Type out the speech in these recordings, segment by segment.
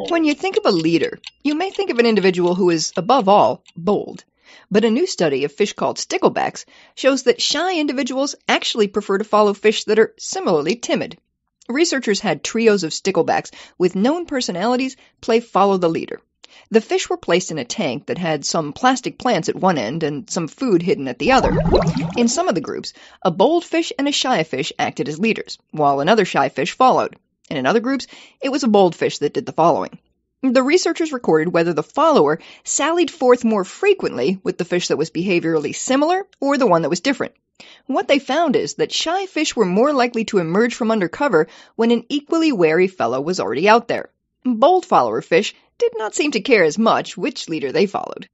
When you think of a leader, you may think of an individual who is, above all, bold. But a new study of fish called sticklebacks shows that shy individuals actually prefer to follow fish that are similarly timid. Researchers had trios of sticklebacks with known personalities play follow the leader. The fish were placed in a tank that had some plastic plants at one end and some food hidden at the other. In some of the groups, a bold fish and a shy fish acted as leaders, while another shy fish followed. And in other groups, it was a bold fish that did the following. The researchers recorded whether the follower sallied forth more frequently with the fish that was behaviorally similar or the one that was different. What they found is that shy fish were more likely to emerge from under cover when an equally wary fellow was already out there. Bold follower fish did not seem to care as much which leader they followed.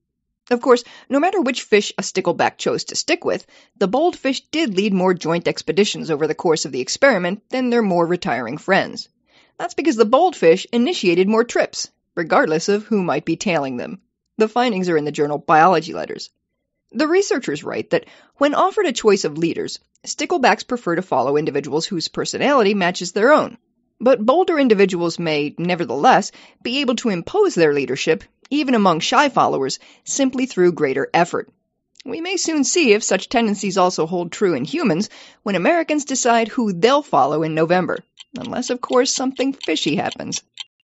Of course, no matter which fish a stickleback chose to stick with, the bold fish did lead more joint expeditions over the course of the experiment than their more retiring friends. That's because the bold fish initiated more trips, regardless of who might be tailing them. The findings are in the journal Biology Letters. The researchers write that when offered a choice of leaders, sticklebacks prefer to follow individuals whose personality matches their own. But bolder individuals may, nevertheless, be able to impose their leadership, even among shy followers, simply through greater effort. We may soon see if such tendencies also hold true in humans when Americans decide who they'll follow in November, unless, of course, something fishy happens.